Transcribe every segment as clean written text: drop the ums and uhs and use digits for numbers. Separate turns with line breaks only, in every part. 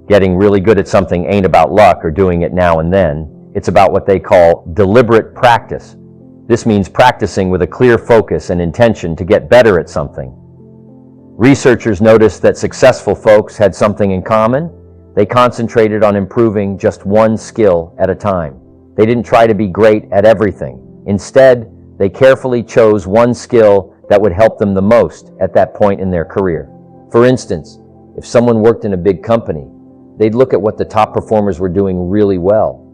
Getting really good at something ain't about luck or doing it now and then. It's about what they call deliberate practice. This means practicing with a clear focus and intention to get better at something. Researchers noticed that successful folks had something in common. They concentrated on improving just one skill at a time. They didn't try to be great at everything. Instead, they carefully chose one skill that would help them the most at that point in their career. For instance, if someone worked in a big company, they'd look at what the top performers were doing really well.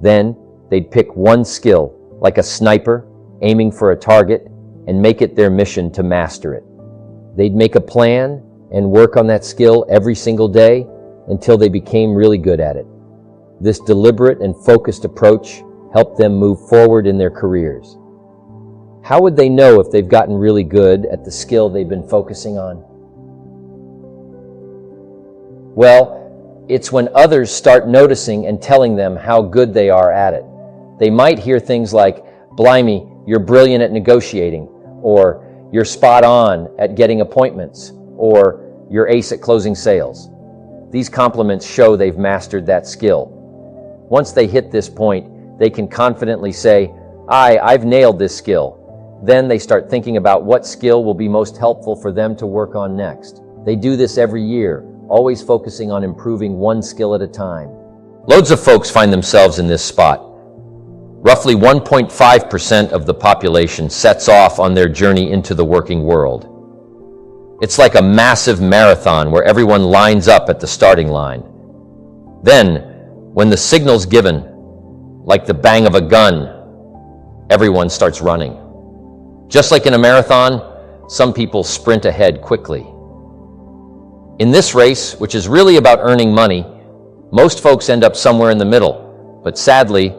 Then, they'd pick one skill, like a sniper, aiming for a target, and make it their mission to master it. They'd make a plan and work on that skill every single day until they became really good at it. This deliberate and focused approach helped them move forward in their careers. How would they know if they've gotten really good at the skill they've been focusing on? Well, it's when others start noticing and telling them how good they are at it. They might hear things like, "Blimey, you're brilliant at negotiating," or "You're spot on at getting appointments," or "You're ace at closing sales." These compliments show they've mastered that skill. Once they hit this point, they can confidently say, I've nailed this skill." Then they start thinking about what skill will be most helpful for them to work on next. They do this every year, always focusing on improving one skill at a time. Loads of folks find themselves in this spot. Roughly 1.5% of the population sets off on their journey into the working world. It's like a massive marathon where everyone lines up at the starting line. Then, when the signal's given, like the bang of a gun, everyone starts running. Just like in a marathon, some people sprint ahead quickly. In this race, which is really about earning money, most folks end up somewhere in the middle, but sadly,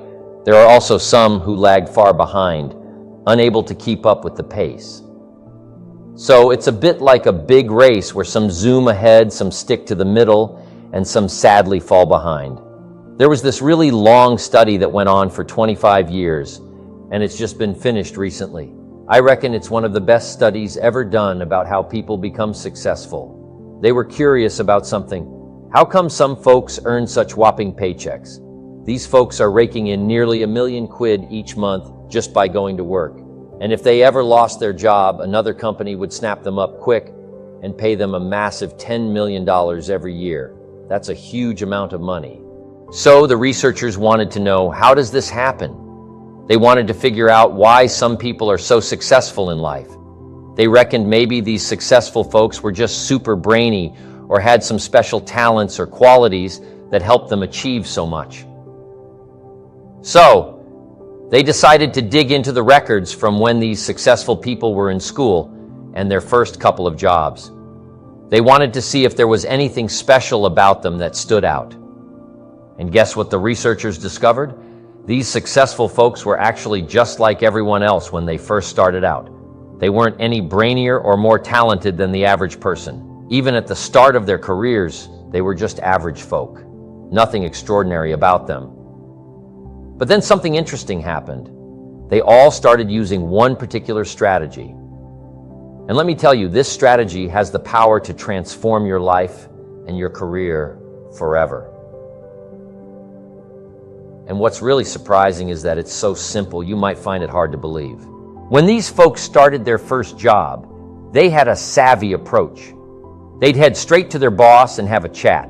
there are also some who lag far behind, unable to keep up with the pace. So it's a bit like a big race where some zoom ahead, some stick to the middle, and some sadly fall behind. There was this really long study that went on for 25 years, and it's just been finished recently. I reckon it's one of the best studies ever done about how people become successful. They were curious about something. How come some folks earn such whopping paychecks? These folks are raking in nearly £1 million each month just by going to work. And if they ever lost their job, another company would snap them up quick and pay them a massive $10 million every year. That's a huge amount of money. So the researchers wanted to know, how does this happen? They wanted to figure out why some people are so successful in life. They reckoned maybe these successful folks were just super brainy or had some special talents or qualities that helped them achieve so much. So, they decided to dig into the records from when these successful people were in school and their first couple of jobs. They wanted to see if there was anything special about them that stood out. And guess what the researchers discovered? These successful folks were actually just like everyone else when they first started out. They weren't any brainier or more talented than the average person. Even at the start of their careers, they were just average folk. Nothing extraordinary about them. But then something interesting happened. They all started using one particular strategy. And let me tell you, this strategy has the power to transform your life and your career forever. And what's really surprising is that it's so simple, you might find it hard to believe. When these folks started their first job, they had a savvy approach. They'd head straight to their boss and have a chat.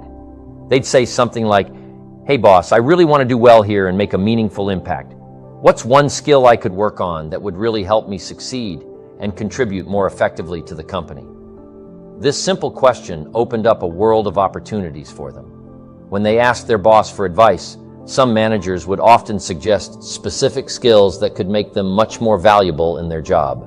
They'd say something like, "Hey boss, I really want to do well here and make a meaningful impact. What's one skill I could work on that would really help me succeed and contribute more effectively to the company?" This simple question opened up a world of opportunities for them. When they asked their boss for advice, some managers would often suggest specific skills that could make them much more valuable in their job.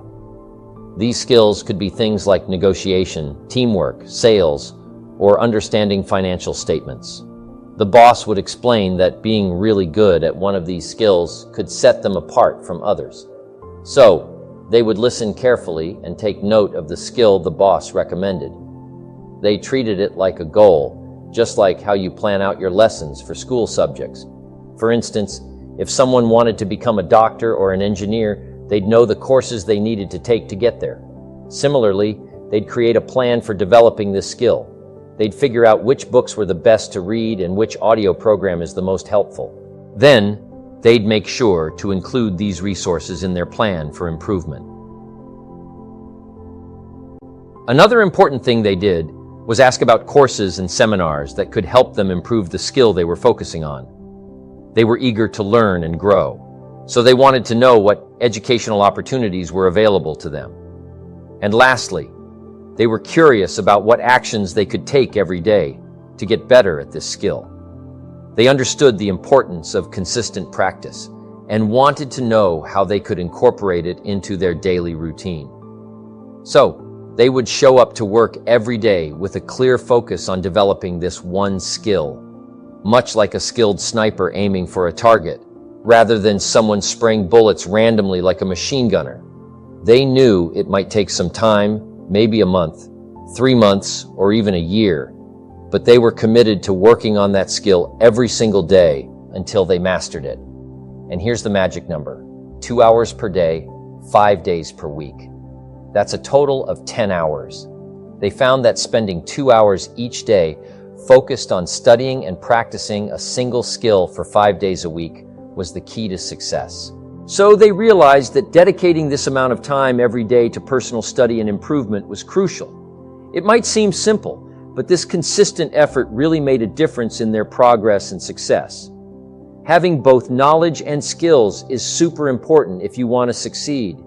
These skills could be things like negotiation, teamwork, sales, or understanding financial statements. The boss would explain that being really good at one of these skills could set them apart from others. So, they would listen carefully and take note of the skill the boss recommended. They treated it like a goal, just like how you plan out your lessons for school subjects. For instance, if someone wanted to become a doctor or an engineer, they'd know the courses they needed to take to get there. Similarly, they'd create a plan for developing this skill. They'd figure out which books were the best to read and which audio program is the most helpful. Then, they'd make sure to include these resources in their plan for improvement. Another important thing they did was ask about courses and seminars that could help them improve the skill they were focusing on. They were eager to learn and grow, so they wanted to know what educational opportunities were available to them. And lastly, they were curious about what actions they could take every day to get better at this skill. They understood the importance of consistent practice and wanted to know how they could incorporate it into their daily routine. So, they would show up to work every day with a clear focus on developing this one skill, much like a skilled sniper aiming for a target, rather than someone spraying bullets randomly like a machine gunner. They knew it might take some time, maybe a month, 3 months, or even a year, but they were committed to working on that skill every single day until they mastered it. And here's the magic number: 2 hours per day, 5 days per week. That's a total of 10 hours. They found that spending 2 hours each day focused on studying and practicing a single skill for 5 days a week was the key to success. So they realized that dedicating this amount of time every day to personal study and improvement was crucial. It might seem simple, but this consistent effort really made a difference in their progress and success. Having both knowledge and skills is super important if you want to succeed.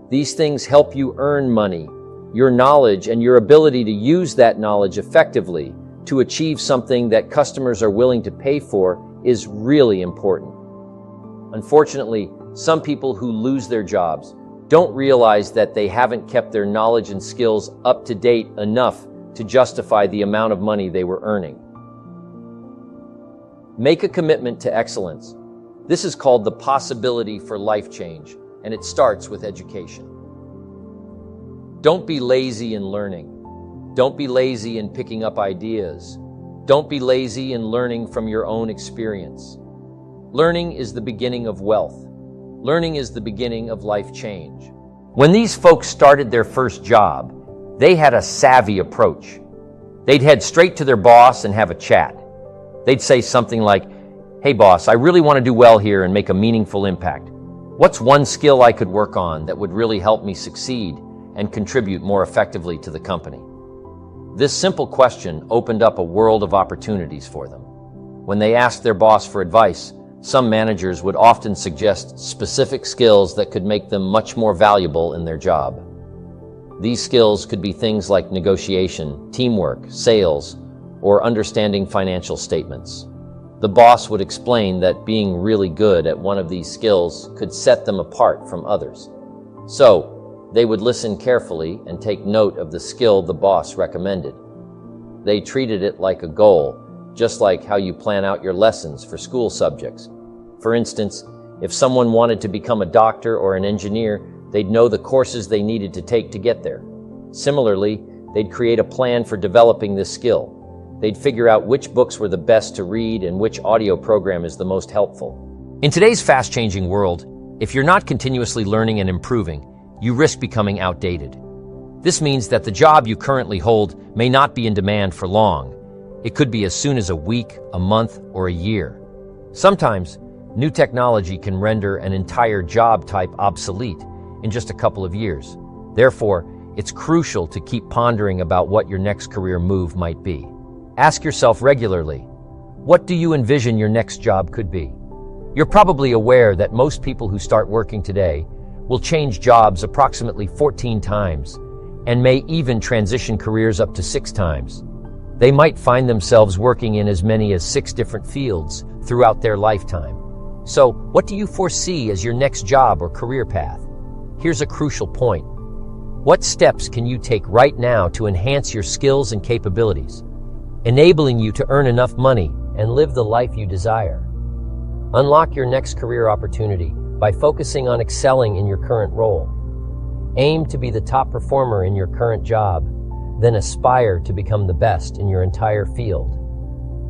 These things help you earn money. Your knowledge and your ability to use that knowledge effectively to achieve something that customers are willing to pay for is really important. Unfortunately, some people who lose their jobs don't realize that they haven't kept their knowledge and skills up to date enough to justify the amount of money they were earning. Make a commitment to excellence. This is called the possibility for life change, and it starts with education. Don't be lazy in learning. Don't be lazy in picking up ideas. Don't be lazy in learning from your own experience. Learning is the beginning of wealth. Learning is the beginning of life change. When these folks started their first job, they had a savvy approach. They'd head straight to their boss and have a chat. They'd say something like, "Hey boss, I really want to do well here and make a meaningful impact. What's one skill I could work on that would really help me succeed and contribute more effectively to the company?" This simple question opened up a world of opportunities for them. When they asked their boss for advice, some managers would often suggest specific skills that could make them much more valuable in their job. These skills could be things like negotiation, teamwork, sales, or understanding financial statements. The boss would explain that being really good at one of these skills could set them apart from others. So, they would listen carefully and take note of the skill the boss recommended. They treated it like a goal, just like how you plan out your lessons for school subjects. For instance, if someone wanted to become a doctor or an engineer, they'd know the courses they needed to take to get there. Similarly, they'd create a plan for developing this skill. They'd figure out which books were the best to read and which audio program is the most helpful. In today's fast-changing world, if you're not continuously learning and improving, you risk becoming outdated. This means that the job you currently hold may not be in demand for long. It could be as soon as a week, a month, or a year. Sometimes, new technology can render an entire job type obsolete in just a couple of years. Therefore, it's crucial to keep pondering about what your next career move might be. Ask yourself regularly, what do you envision your next job could be? You're probably aware that most people who start working today will change jobs approximately 14 times and may even transition careers up to 6 times. They might find themselves working in as many as 6 different fields throughout their lifetime. So, what do you foresee as your next job or career path? Here's a crucial point. What steps can you take right now to enhance your skills and capabilities, enabling you to earn enough money and live the life you desire? Unlock your next career opportunity by focusing on excelling in your current role. Aim to be the top performer in your current job, then aspire to become the best in your entire field.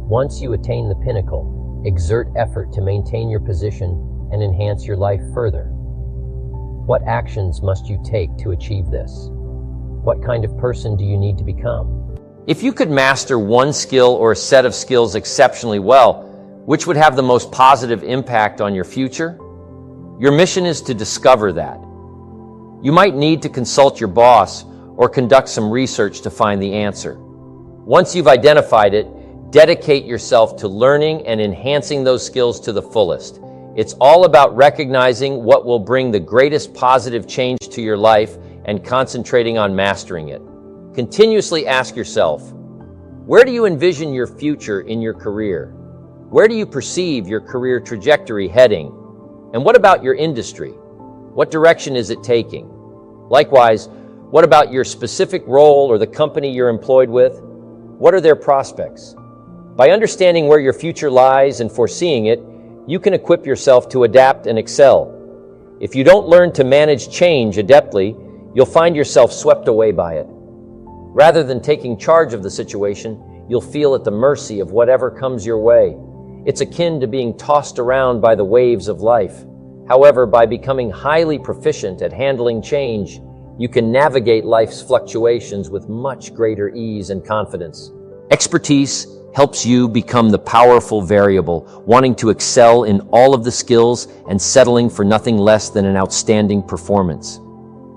Once you attain the pinnacle, exert effort to maintain your position and enhance your life further. What actions must you take to achieve this? What kind of person do you need to become? If you could master one skill or a set of skills exceptionally well, which would have the most positive impact on your future? Your mission is to discover that. You might need to consult your boss or conduct some research to find the answer. Once you've identified it, dedicate yourself to learning and enhancing those skills to the fullest. It's all about recognizing what will bring the greatest positive change to your life and concentrating on mastering it. Continuously ask yourself, where do you envision your future in your career? Where do you perceive your career trajectory heading? And what about your industry? What direction is it taking? Likewise, what about your specific role or the company you're employed with? What are their prospects? By understanding where your future lies and foreseeing it, you can equip yourself to adapt and excel. If you don't learn to manage change adeptly, you'll find yourself swept away by it. Rather than taking charge of the situation, you'll feel at the mercy of whatever comes your way. It's akin to being tossed around by the waves of life. However, by becoming highly proficient at handling change, you can navigate life's fluctuations with much greater ease and confidence. Expertise helps you become the powerful variable, wanting to excel in all of the skills and settling for nothing less than an outstanding performance.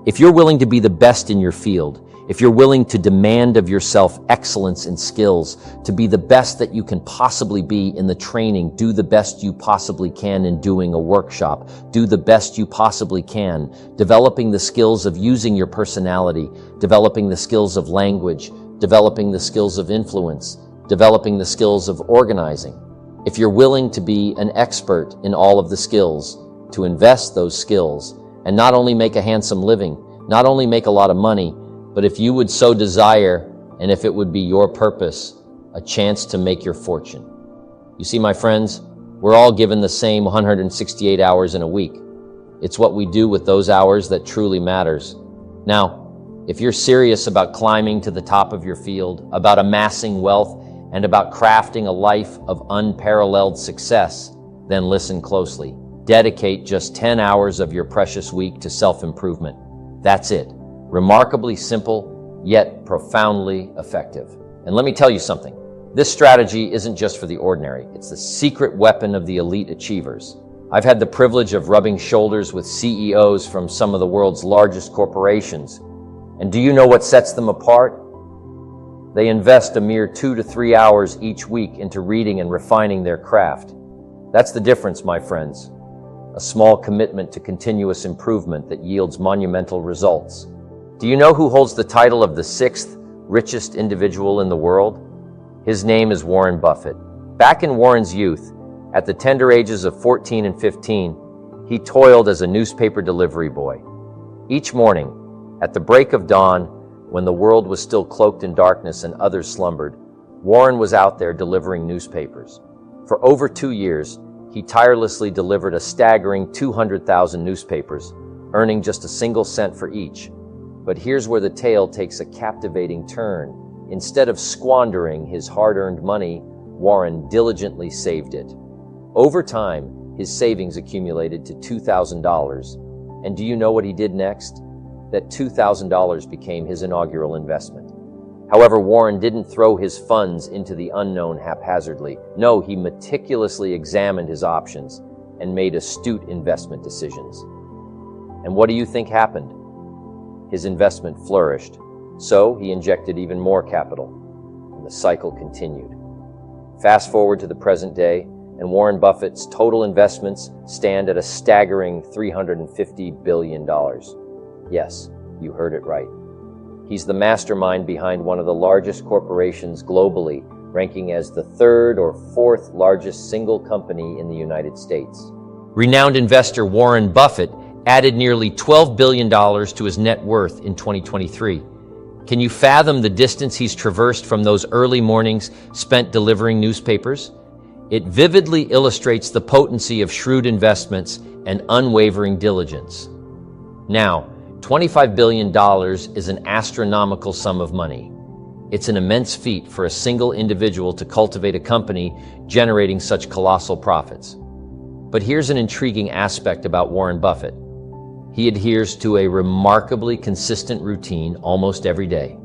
If you're willing to be the best in your field, if you're willing to demand of yourself excellence in skills, to be the best that you can possibly be in the training, do the best you possibly can in doing a workshop, do the best you possibly can, developing the skills of using your personality, developing the skills of language, developing the skills of influence, developing the skills of organizing. If you're willing to be an expert in all of the skills, to invest those skills, and not only make a handsome living, not only make a lot of money, but if you would so desire, and if it would be your purpose, a chance to make your fortune. You see, my friends, we're all given the same 168 hours in a week. It's what we do with those hours that truly matters. Now, if you're serious about climbing to the top of your field, about amassing wealth, and about crafting a life of unparalleled success, then listen closely. Dedicate just 10 hours of your precious week to self-improvement. That's it. Remarkably simple, yet profoundly effective. And let me tell you something. This strategy isn't just for the ordinary. It's the secret weapon of the elite achievers. I've had the privilege of rubbing shoulders with CEOs from some of the world's largest corporations. And do you know what sets them apart? They invest a mere 2 to 3 hours each week into reading and refining their craft. That's the difference, my friends. A small commitment to continuous improvement that yields monumental results. Do you know who holds the title of the 6th richest individual in the world? His name is Warren Buffett. Back in Warren's youth, at the tender ages of 14 and 15, he toiled as a newspaper delivery boy. Each morning, at the break of dawn, when the world was still cloaked in darkness and others slumbered, Warren was out there delivering newspapers. For over 2 years, he tirelessly delivered a staggering 200,000 newspapers, earning just a single cent for each. But here's where the tale takes a captivating turn. Instead of squandering his hard-earned money, Warren diligently saved it. Over time, his savings accumulated to $2,000. And do you know what he did next? That $2,000 became his inaugural investment. However, Warren didn't throw his funds into the unknown haphazardly. No, he meticulously examined his options and made astute investment decisions. And what do you think happened? His investment flourished, so he injected even more capital, and the cycle continued. Fast forward to the present day, and Warren Buffett's total investments stand at a staggering $350 billion. Yes, you heard it right. He's the mastermind behind one of the largest corporations globally, ranking as the 3rd or 4th largest single company in the United States. Renowned investor Warren Buffett added nearly $12 billion to his net worth in 2023. Can you fathom the distance he's traversed from those early mornings spent delivering newspapers? It vividly illustrates the potency of shrewd investments and unwavering diligence. Now, $25 billion is an astronomical sum of money. It's an immense feat for a single individual to cultivate a company generating such colossal profits. But here's an intriguing aspect about Warren Buffett. He adheres to a remarkably consistent routine almost every day.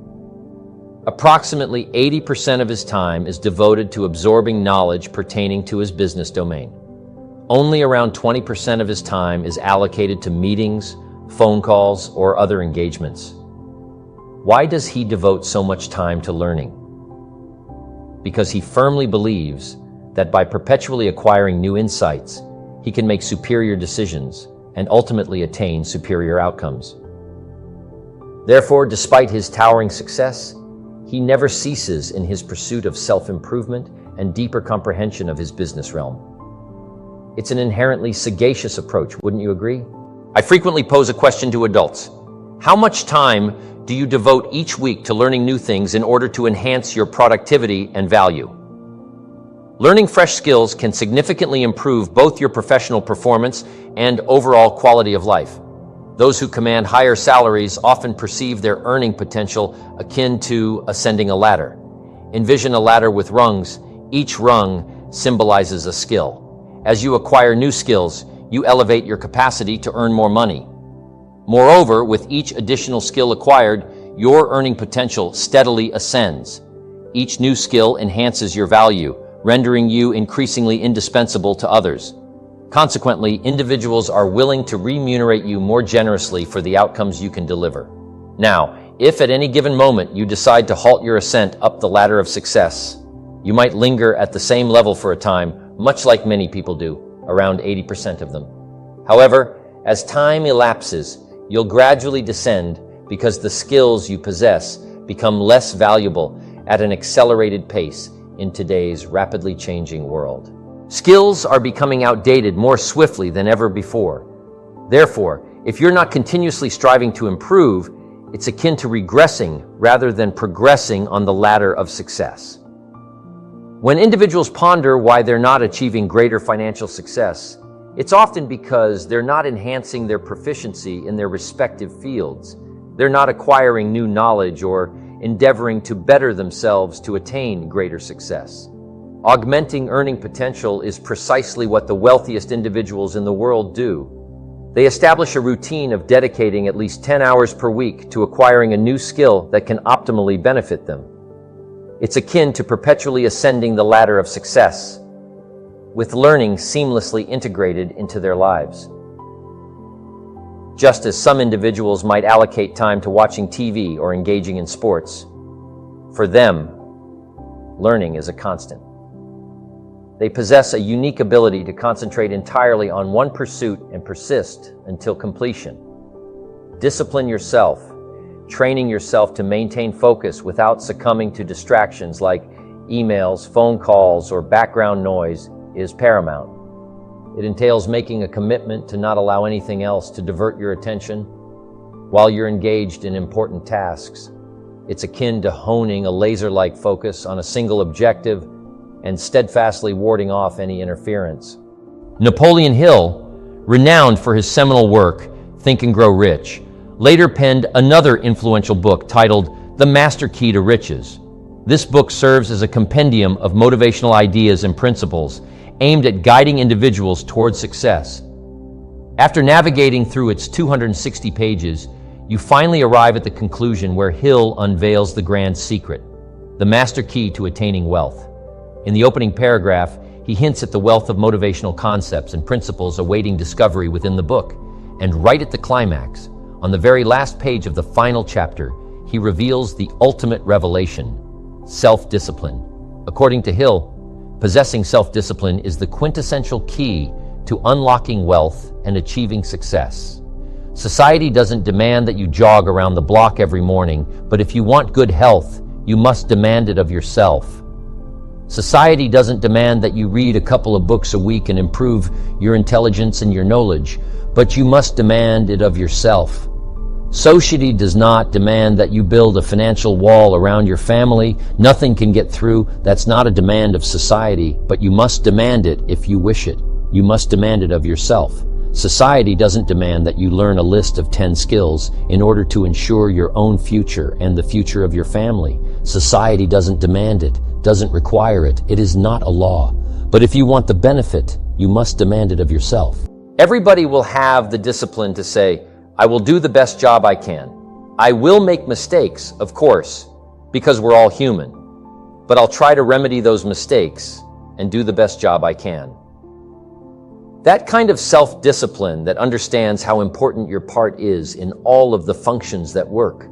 Approximately 80% of his time is devoted to absorbing knowledge pertaining to his business domain. Only around 20% of his time is allocated to meetings, phone calls, or other engagements. Why does he devote so much time to learning? Because he firmly believes that by perpetually acquiring new insights, he can make superior decisions and ultimately attain superior outcomes. Therefore, despite his towering success, he never ceases in his pursuit of self-improvement and deeper comprehension of his business realm. It's an inherently sagacious approach, wouldn't you agree? I frequently pose a question to adults. How much time do you devote each week to learning new things in order to enhance your productivity and value? Learning fresh skills can significantly improve both your professional performance and overall quality of life. Those who command higher salaries often perceive their earning potential akin to ascending a ladder. Envision a ladder with rungs. Each rung symbolizes a skill. As you acquire new skills, you elevate your capacity to earn more money. Moreover, with each additional skill acquired, your earning potential steadily ascends. Each new skill enhances your value, rendering you increasingly indispensable to others. Consequently, individuals are willing to remunerate you more generously for the outcomes you can deliver. Now, if at any given moment you decide to halt your ascent up the ladder of success, you might linger at the same level for a time, much like many people do, around 80% of them. However, as time elapses, you'll gradually descend because the skills you possess become less valuable at an accelerated pace in today's rapidly changing world. Skills are becoming outdated more swiftly than ever before. Therefore, if you're not continuously striving to improve, it's akin to regressing rather than progressing on the ladder of success. When individuals ponder why they're not achieving greater financial success, it's often because they're not enhancing their proficiency in their respective fields. They're not acquiring new knowledge or endeavoring to better themselves to attain greater success. Augmenting earning potential is precisely what the wealthiest individuals in the world do. They establish a routine of dedicating at least 10 hours per week to acquiring a new skill that can optimally benefit them. It's akin to perpetually ascending the ladder of success, with learning seamlessly integrated into their lives. Just as some individuals might allocate time to watching TV or engaging in sports, for them, learning is a constant. They possess a unique ability to concentrate entirely on one pursuit and persist until completion. Discipline yourself, training yourself to maintain focus without succumbing to distractions like emails, phone calls, or background noise is paramount. It entails making a commitment to not allow anything else to divert your attention while you're engaged in important tasks. It's akin to honing a laser-like focus on a single objective and steadfastly warding off any interference. Napoleon Hill, renowned for his seminal work, Think and Grow Rich, later penned another influential book titled The Master Key to Riches. This book serves as a compendium of motivational ideas and principles aimed at guiding individuals towards success. After navigating through its 260 pages, you finally arrive at the conclusion where Hill unveils the grand secret, the master key to attaining wealth. In the opening paragraph, he hints at the wealth of motivational concepts and principles awaiting discovery within the book. And right at the climax, on the very last page of the final chapter, he reveals the ultimate revelation, self-discipline. According to Hill, possessing self-discipline is the quintessential key to unlocking wealth and achieving success. Society doesn't demand that you jog around the block every morning, but if you want good health, you must demand it of yourself. Society doesn't demand that you read a couple of books a week and improve your intelligence and your knowledge, but you must demand it of yourself. Society does not demand that you build a financial wall around your family. Nothing can get through. That's not a demand of society, but you must demand it if you wish it. You must demand it of yourself. Society doesn't demand that you learn a list of 10 skills in order to ensure your own future and the future of your family. Society doesn't demand it, doesn't require it. It is not a law. But if you want the benefit, you must demand it of yourself. Everybody will have the discipline to say, I will do the best job I can. I will make mistakes, of course, because we're all human. But I'll try to remedy those mistakes and do the best job I can. That kind of self-discipline that understands how important your part is in all of the functions that work,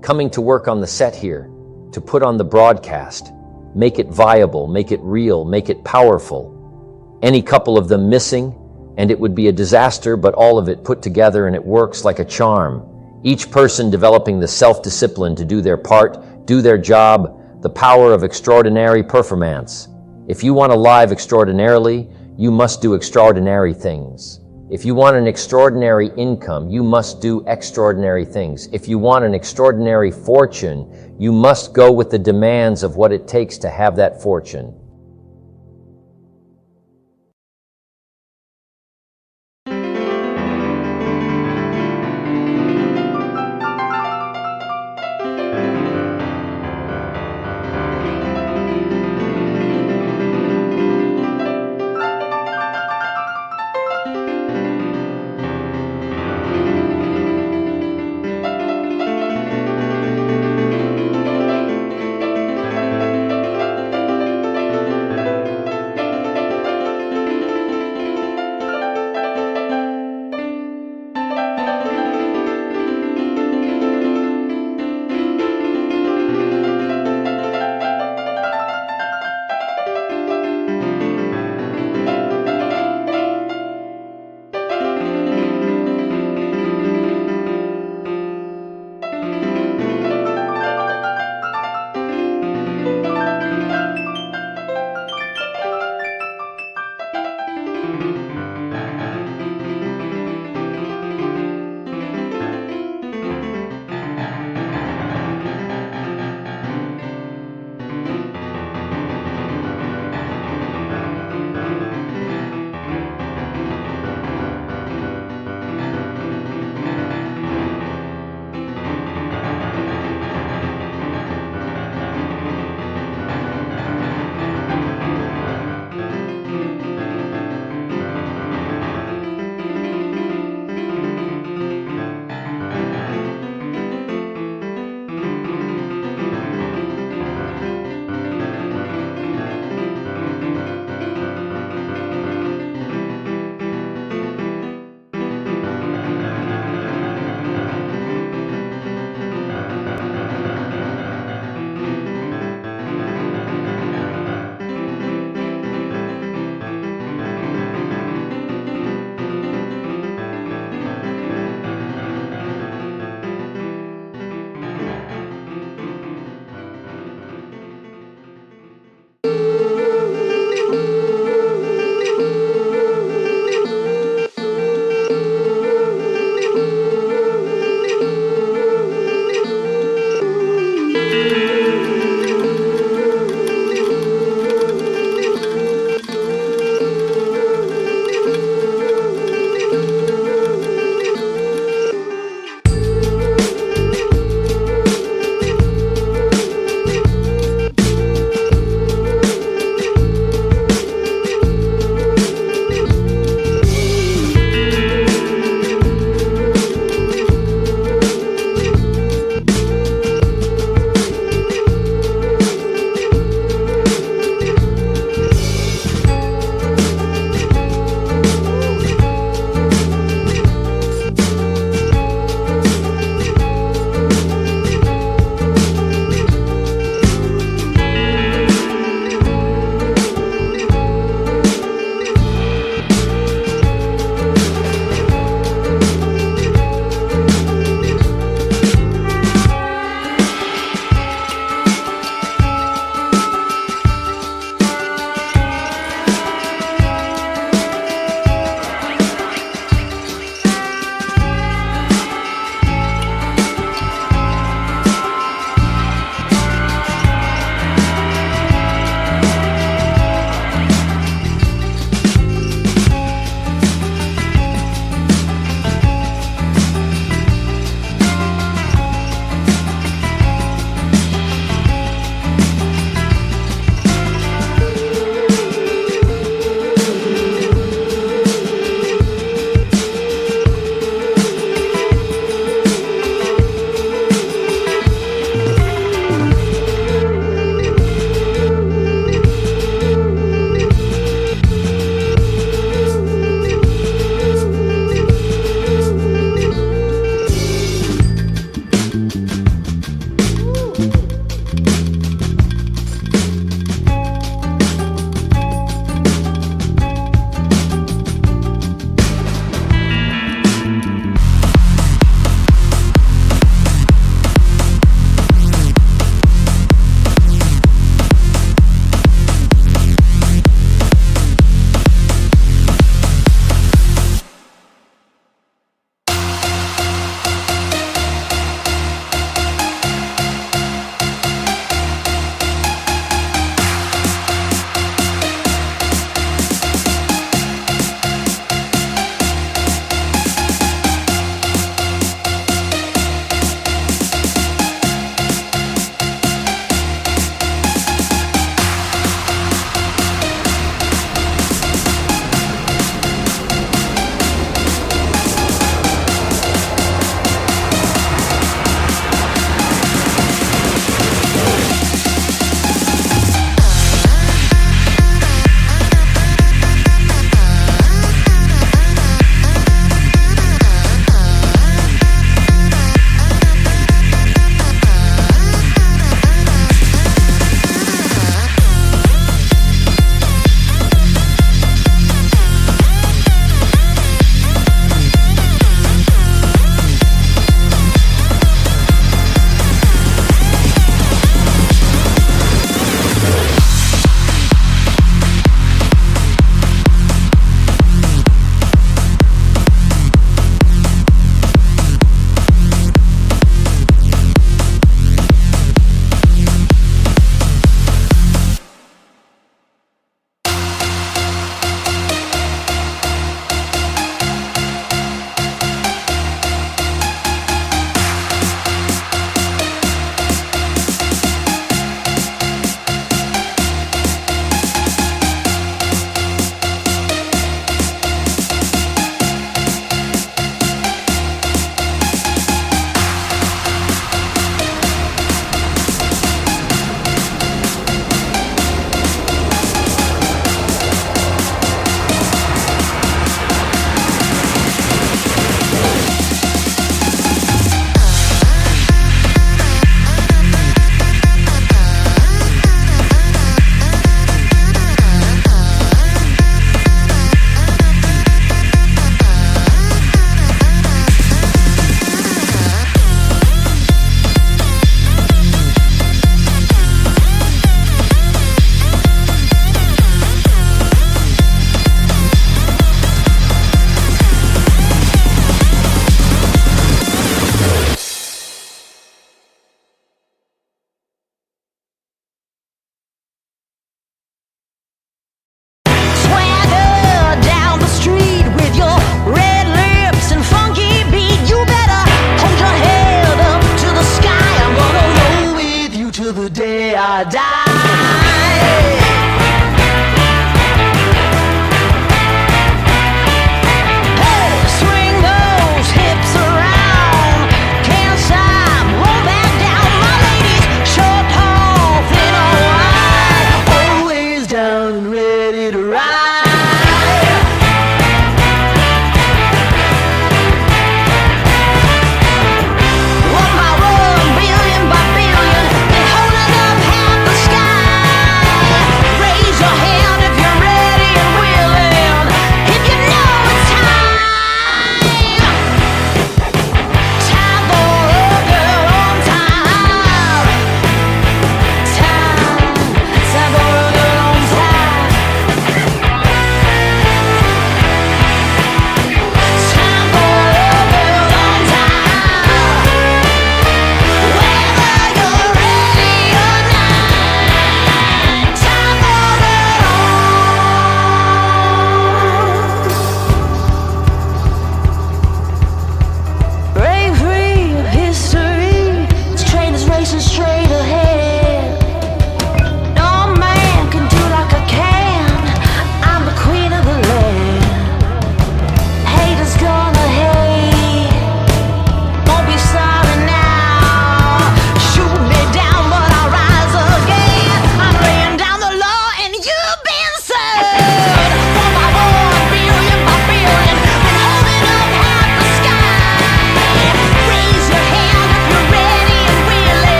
coming to work on the set here, to put on the broadcast, make it viable, make it real, make it powerful. Any couple of them missing, and it would be a disaster, but all of it put together and it works like a charm. Each person developing the self-discipline to do their part, do their job, the power of extraordinary performance. If you want to live extraordinarily, you must do extraordinary things. If you want an extraordinary income, you must do extraordinary things. If you want an extraordinary fortune, you must go with the demands of what it takes to have that fortune.